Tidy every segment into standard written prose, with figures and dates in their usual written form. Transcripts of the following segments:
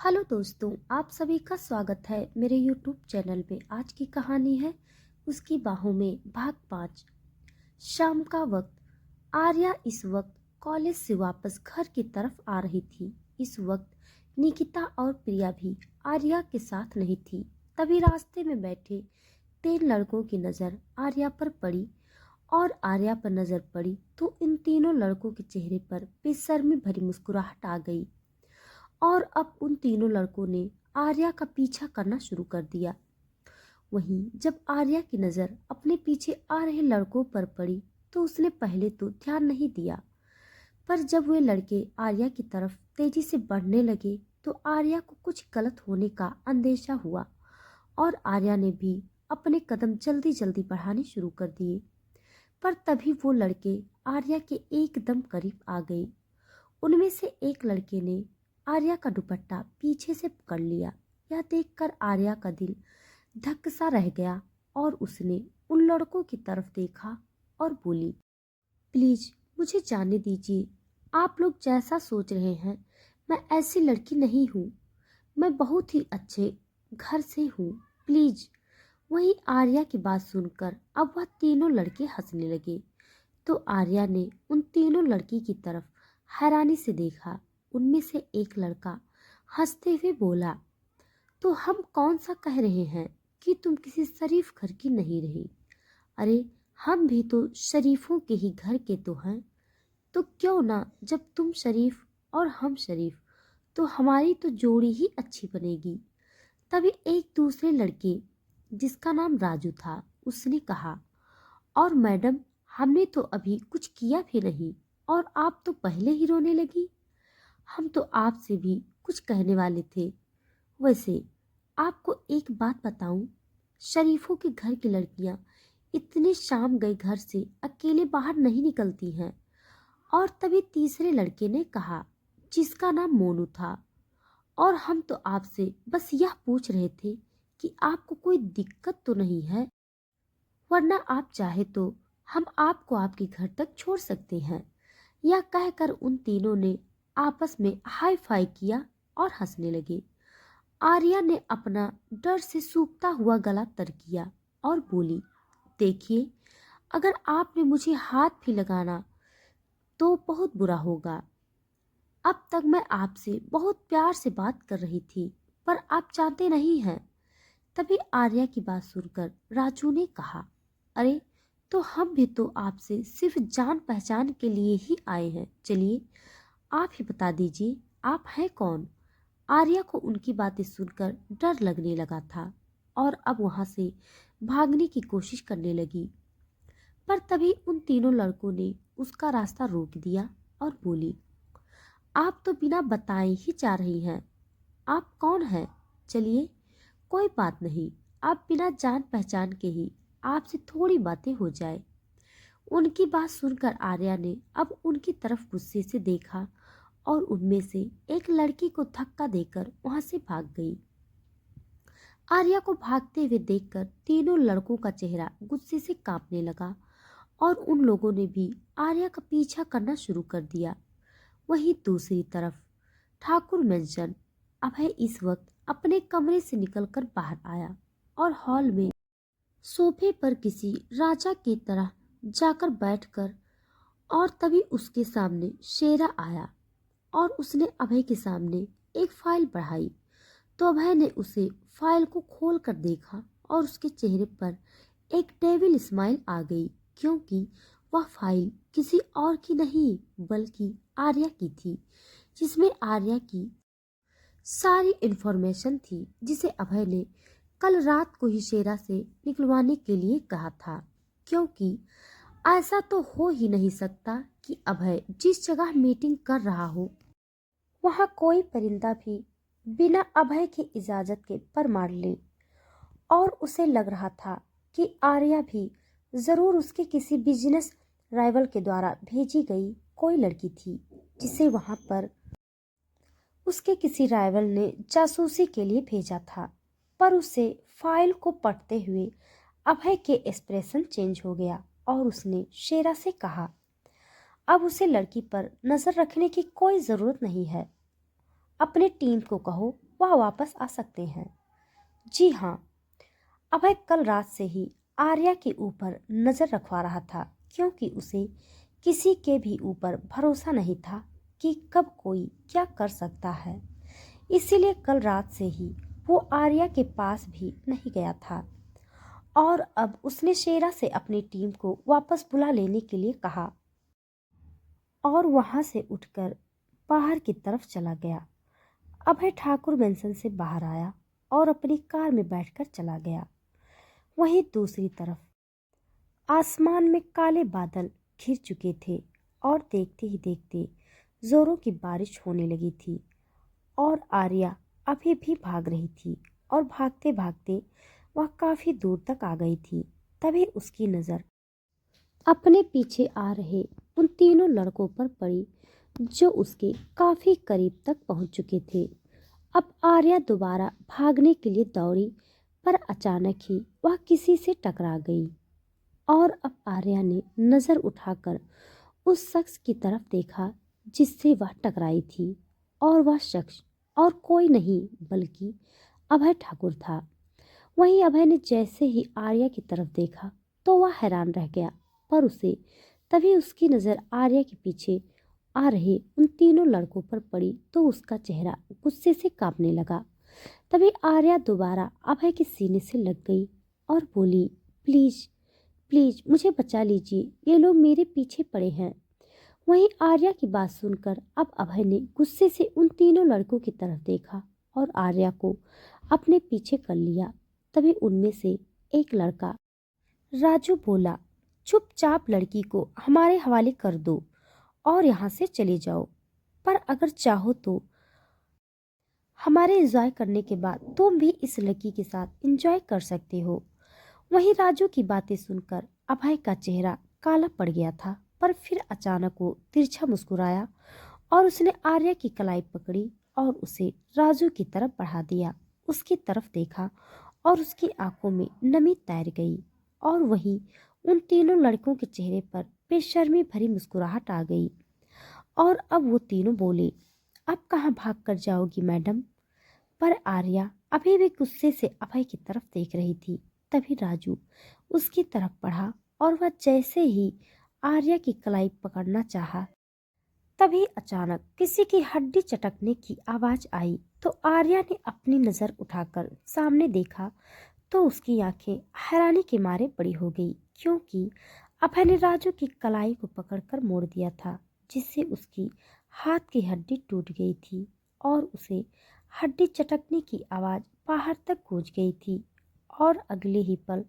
Hello दोस्तों, आप सभी का स्वागत है मेरे यूट्यूब चैनल पे। आज की कहानी है उसकी बाहों में भाग 5। शाम का वक्त। आर्या इस वक्त कॉलेज से वापस घर की तरफ आ रही थी। इस वक्त निकिता और प्रिया भी आर्या के साथ नहीं थी। तभी रास्ते में बैठे 3 लड़कों की नज़र आर्या पर पड़ी और आर्या पर नज़र पड़ी तो इन तीनों लड़कों के चेहरे पर बेशर्मी भरी मुस्कुराहट आ गई और अब उन तीनों लड़कों ने आर्या का पीछा करना शुरू कर दिया। वहीं जब आर्या की नज़र अपने पीछे आ रहे लड़कों पर पड़ी तो उसने पहले तो ध्यान नहीं दिया, पर जब वे लड़के आर्या की तरफ तेजी से बढ़ने लगे तो आर्या को कुछ गलत होने का अंदेशा हुआ और आर्या ने भी अपने कदम जल्दी जल्दी बढ़ाने शुरू कर दिए। पर तभी वो लड़के आर्या के एकदम करीब आ गए। उनमें से एक लड़के ने आर्या का दुपट्टा पीछे से पकड़ लिया। यह देखकर आर्या का दिल धक सा रह गया और उसने उन लड़कों की तरफ देखा और बोली, प्लीज मुझे जाने दीजिए। आप लोग जैसा सोच रहे हैं मैं ऐसी लड़की नहीं हूँ। मैं बहुत ही अच्छे घर से हूँ, प्लीज। वहीं आर्या की बात सुनकर अब वह तीनों लड़के हंसने लगे तो आर्या ने उन तीनों लड़की की तरफ हैरानी से देखा। उनमें से एक लड़का हंसते हुए बोला, तो हम कौन सा कह रहे हैं कि तुम किसी शरीफ घर की नहीं रही? अरे हम भी तो शरीफों के ही घर के तो हैं। तो क्यों ना, जब तुम शरीफ और हम शरीफ, तो हमारी तो जोड़ी ही अच्छी बनेगी। तभी एक दूसरे लड़के जिसका नाम राजू था उसने कहा, और मैडम हमने तो अभी कुछ किया भी नहीं और आप तो पहले ही रोने लगी। हम तो आपसे भी कुछ कहने वाले थे। वैसे आपको एक बात बताऊं, शरीफों के घर की लड़कियां इतने शाम गए घर से अकेले बाहर नहीं निकलती हैं। और तभी तीसरे लड़के ने कहा, जिसका नाम मोनू था, और हम तो आपसे बस यह पूछ रहे थे कि आपको कोई दिक्कत तो नहीं है, वरना आप चाहे तो हम आपको आपके घर तक छोड़ सकते हैं। यह कहकर उन तीनों ने आपस में हाई फाई किया और हंसने लगे। आर्या ने अपना डर से सूखता हुआ गला तर किया और बोली, देखिए, अगर आपने मुझे हाथ भी लगाना तो बहुत बुरा होगा। अब तक मैं आपसे बहुत प्यार से बात कर रही थी, पर आप जानते नहीं हैं। तभी आर्या की बात सुनकर राजू ने कहा, अरे तो हम भी तो आपसे सिर्फ जान पहचान के लिए ही आए हैं। चलिए आप ही बता दीजिए, आप हैं कौन? आर्या को उनकी बातें सुनकर डर लगने लगा था और अब वहां से भागने की कोशिश करने लगी। पर तभी उन तीनों लड़कों ने उसका रास्ता रोक दिया और बोली, आप तो बिना बताए ही जा रही हैं। आप कौन हैं? चलिए कोई बात नहीं, आप बिना जान पहचान के ही आपसे थोड़ी बातें हो जाए। उनकी बात सुनकर आर्या ने अब उनकी तरफ गुस्से से देखा और उनमें से एक लड़की को धक्का देकर वहां से भाग गई। आर्या को भागते हुए देखकर तीनों लड़कों का चेहरा गुस्से से कांपने लगा और उन लोगों ने भी आर्या का पीछा करना शुरू कर दिया। वहीं दूसरी तरफ ठाकुर मेंशन अभय इस वक्त अपने कमरे से निकलकर बाहर आया और हॉल में सोफे पर किसी राजा की तरह जाकर बैठकर, और तभी उसके सामने शेरा आया और उसने अभय के सामने एक फाइल बढ़ाई तो अभय ने उसे फाइल को खोल कर देखा और उसके चेहरे पर एक डेविल स्माइल आ गई, क्योंकि वह फाइल किसी और की नहीं बल्कि आर्या की थी, जिसमें आर्या की सारी इंफॉर्मेशन थी जिसे अभय ने कल रात को ही शेरा से निकलवाने के लिए कहा था। क्योंकि ऐसा तो हो ही नहीं सकता कि अभय जिस जगह मीटिंग कर रहा हो वहां कोई परिंदा भी बिना अभय की इजाजत के पर मार ले। और उसे लग रहा था कि आर्या भी जरूर उसके किसी बिजनेस राइवल के द्वारा भेजी गई कोई लड़की थी, जिसे वहां पर उसके किसी राइवल ने जासूसी के लिए भेजा था। पर उसे फाइल को पढ़ते हुए अभय के एक्सप्रेशन चेंज हो गया और उसने शेरा से कहा, अब उसे लड़की पर नजर रखने की कोई जरूरत नहीं है। अपने टीम को कहो वह वापस आ सकते हैं। जी हाँ, अभय कल रात से ही आर्या के ऊपर नजर रखवा रहा था, क्योंकि उसे किसी के भी ऊपर भरोसा नहीं था कि कब कोई क्या कर सकता है। इसीलिए कल रात से ही वो आर्या के पास भी नहीं गया था और अब उसने शेरा से अपनी टीम को वापस बुला लेने के लिए कहा और वहां से उठकर बाहर की तरफ चला गया। अभय ठाकुर मेंशन से बाहर आया और अपनी कार में बैठकर चला गया। वहीं दूसरी तरफ आसमान में काले बादल घिर चुके थे और देखते ही देखते जोरों की बारिश होने लगी थी और आर्या अभी भी भाग रही थी और भागते भागते वह काफी दूर तक आ गई थी। तभी उसकी नजर अपने पीछे आ रहे उन तीनों लड़कों पर पड़ी जो उसके काफी करीब तक पहुंच चुके थे। अब आर्या दोबारा भागने के लिए दौड़ी, पर अचानक ही वह किसी से टकरा गई और अब आर्या ने नजर उठाकर उस शख्स की तरफ देखा जिससे वह टकराई थी और वह शख्स और कोई नहीं बल्कि अभय ठाकुर था। वहीं अभय ने जैसे ही आर्या की तरफ देखा तो वह हैरान रह गया, पर उसे तभी उसकी नज़र आर्या के पीछे आ रहे उन तीनों लड़कों पर पड़ी तो उसका चेहरा गुस्से से कांपने लगा। तभी आर्या दोबारा अभय के सीने से लग गई और बोली, प्लीज प्लीज मुझे बचा लीजिए, ये लोग मेरे पीछे पड़े हैं। वहीं आर्या की बात सुनकर अब अभय ने गुस्से से उन तीनों लड़कों की तरफ देखा और आर्या को अपने पीछे कर लिया। तभी उनमें से एक लड़का राजू बोला, चुपचाप लड़की को हमारे हवाले कर दो और यहाँ से चले जाओ, पर अगर चाहो तो हमारे एंजॉय करने के बाद तुम भी इस लड़की के साथ एंजॉय कर सकते हो। वहीं राजू की बातें सुनकर अभय का चेहरा काला पड़ गया था, पर फिर अचानक वो तिरछा मुस्कुराया और उसने आर्या की कलाई पकड़ी और उसे राजू की तरफ बढ़ा दिया। उसकी तरफ देखा और उसकी आंखों में नमी तैर गई और वहीं उन तीनों लड़कों के चेहरे पर बेशर्मी भरी मुस्कुराहट आ गई और अब वो तीनों बोले, अब कहाँ भाग कर जाओगी मैडम। पर आर्या अभी भी गुस्से से अभय की तरफ देख रही थी। तभी राजू उसकी तरफ बढ़ा और वह जैसे ही आर्या की कलाई पकड़ना चाहा, तभी अचानक किसी की हड्डी चटकने की आवाज आई तो आर्या ने अपनी नजर उठाकर सामने देखा तो उसकी आंखें हैरानी के मारे बड़ी हो गई, क्योंकि अभय ने राजू की कलाई को पकड़कर मोड़ दिया था, जिससे उसकी हाथ की हड्डी टूट गई थी और उसे हड्डी चटकने की आवाज बाहर तक गूंज गई थी। और अगले ही पल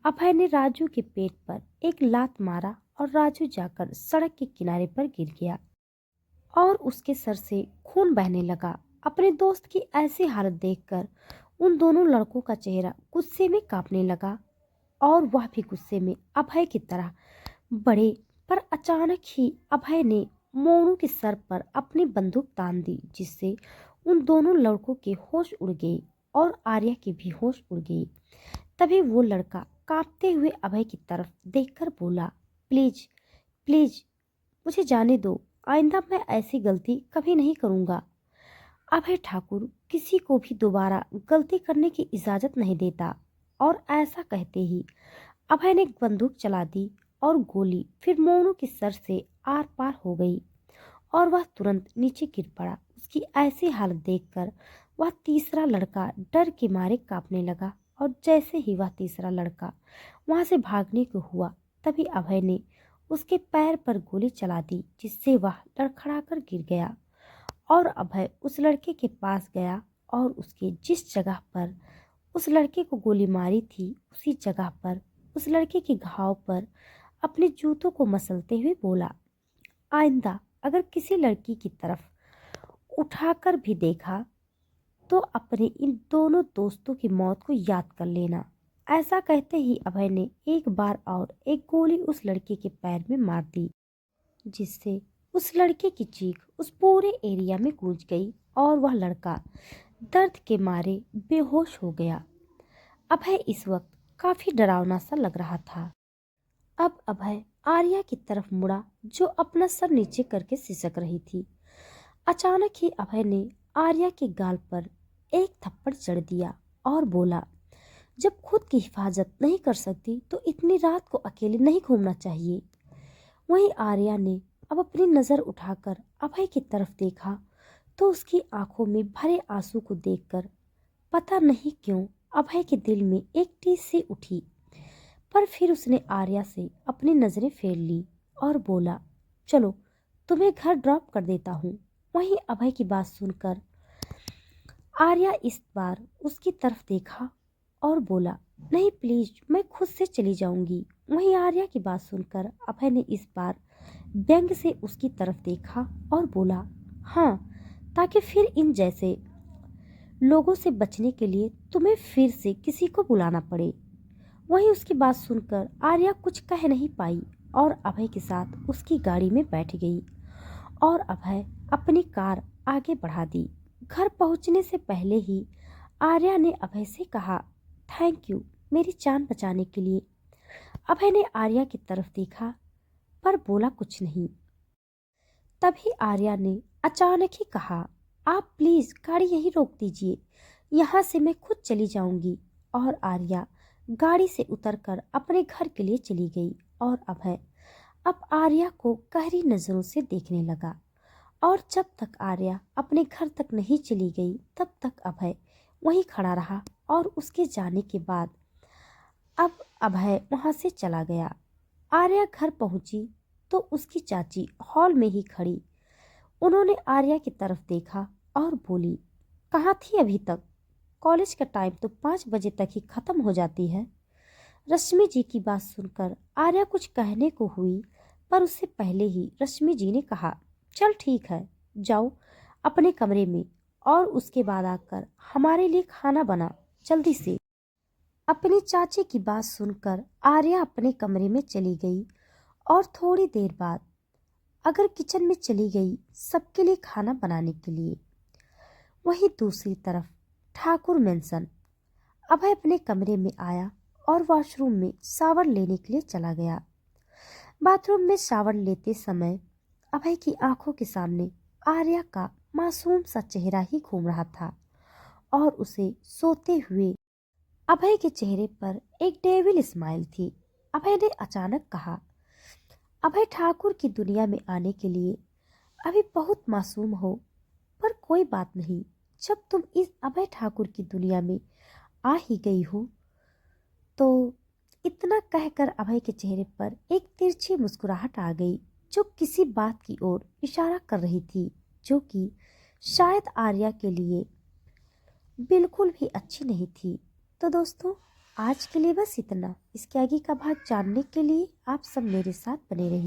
अभय ने राजू के पेट पर एक लात मारा और राजू जाकर सड़क के किनारे पर गिर गया और उसके सर से खून बहने लगा। अपने दोस्त की ऐसी हालत देखकर उन दोनों लड़कों का चेहरा गुस्से में कांपने लगा और वह भी गुस्से में अभय की तरह बढ़े। पर अचानक ही अभय ने मोनू के सर पर अपनी बंदूक तान दी, जिससे उन दोनों लड़कों के होश उड़ गए और आर्या की भी होश उड़ गई। तभी वो लड़का कांपते हुए अभय की तरफ देखकर बोला, प्लीज प्लीज मुझे जाने दो, आइंदा मैं ऐसी गलती कभी नहीं करूंगा। अभय ठाकुर किसी को भी दोबारा गलती करने की इजाजत नहीं देता और ऐसा कहते ही अभय ने बंदूक चला दी और गोली फिर मोनू के सर से आर पार हो गई और वह तुरंत नीचे गिर पड़ा। उसकी ऐसी हालत देखकर वह तीसरा लड़का डर के मारे कांपने लगा और जैसे ही वह तीसरा लड़का वहां से भागने को हुआ, तभी अभय ने उसके पैर पर गोली चला दी, जिससे वह लड़खड़ाकर गिर गया और अभय उस लड़के के पास गया और उसके जिस जगह पर उस लड़के को गोली मारी थी उसी जगह पर उस लड़के के घाव पर अपने जूतों को मसलते हुए बोला, आइंदा अगर किसी लड़की की तरफ उठाकर भी देखा तो अपने इन दोनों दोस्तों की मौत को याद कर लेना। ऐसा कहते ही अभय ने एक बार और एक गोली उस लड़के के पैर में मार दी, जिससे उस लड़के की चीख उस पूरे एरिया में गूंज गई और वह लड़का दर्द के मारे बेहोश हो गया। अभय इस वक्त काफी डरावना सा लग रहा था। अब अभय आर्या की तरफ मुड़ा जो अपना सर नीचे करके सिसक रही थी। अचानक ही अभय ने आर्या के गाल पर एक थप्पड़ जड़ दिया और बोला, जब खुद की हिफाजत नहीं कर सकती तो इतनी रात को अकेले नहीं घूमना चाहिए। वहीं आर्या ने अब अपनी नजर उठाकर अभय की तरफ देखा तो उसकी आंखों में भरे आंसू को देखकर पता नहीं क्यों अभय के दिल में एक टीस सी उठी। पर फिर उसने आर्या से अपनी नजरें फेर ली और बोला, चलो तुम्हें घर ड्रॉप कर देता हूँ। वहीं अभय की बात सुनकर आर्या इस बार उसकी तरफ देखा और बोला, नहीं प्लीज मैं खुद से चली जाऊंगी। वहीं आर्या की बात सुनकर अभय ने इस बार व्यंग से उसकी तरफ देखा और बोला, हाँ, ताकि फिर इन जैसे लोगों से बचने के लिए तुम्हें फिर से किसी को बुलाना पड़े। वहीं उसकी बात सुनकर आर्या कुछ कह नहीं पाई और अभय के साथ उसकी गाड़ी में बैठ गई और अभय अपनी कार आगे बढ़ा दी। घर पहुंचने से पहले ही आर्या ने अभय से कहा, थैंक यू मेरी जान बचाने के लिए। अभय ने आर्या की तरफ देखा पर बोला कुछ नहीं। तभी आर्या ने अचानक ही कहा, आप प्लीज गाड़ी यहीं रोक दीजिए, यहाँ से मैं खुद चली जाऊंगी। और आर्या गाड़ी से उतरकर अपने घर के लिए चली गई और अभय अब आर्या को गहरी नजरों से देखने लगा। और जब तक आर्या अपने घर तक नहीं चली गई तब तक अभय वहीं खड़ा रहा और उसके जाने के बाद अब अभय वहां से चला गया। आर्या घर पहुंची तो उसकी चाची हॉल में ही खड़ी। उन्होंने आर्या की तरफ देखा और बोली, कहाँ थी अभी तक? कॉलेज का टाइम तो 5 बजे तक ही खत्म हो जाती है। रश्मि जी की बात सुनकर आर्या कुछ कहने को हुई पर उससे पहले ही रश्मि जी ने कहा, चल ठीक है, जाओ अपने कमरे में और उसके बाद आकर हमारे लिए खाना बना जल्दी से। अपनी चाची की बात सुनकर आर्या अपने कमरे में चली गई और थोड़ी देर बाद अगर किचन में चली गई सबके लिए खाना बनाने के लिए। वहीं दूसरी तरफ ठाकुर मेंशन अभय अपने कमरे में आया और वॉशरूम में शावर लेने के लिए चला गया। बाथरूम में शावर लेते समय अभय की आंखों के सामने आर्या का मासूम सा चेहरा ही घूम रहा था और उसे सोते हुए अभय के चेहरे पर एक डेविल स्माइल थी। अभय ने अचानक कहा, अभय ठाकुर की दुनिया में आने के लिए अभी बहुत मासूम हो, पर कोई बात नहीं, जब तुम इस अभय ठाकुर की दुनिया में आ ही गई हो तो। इतना कहकर अभय के चेहरे पर एक तिरछी मुस्कुराहट आ गई जो किसी बात की ओर इशारा कर रही थी, जो कि शायद आर्या के लिए बिल्कुल भी अच्छी नहीं थी। तो दोस्तों, आज के लिए बस इतना। इसके आगे का भाग जानने के लिए आप सब मेरे साथ बने रहिए।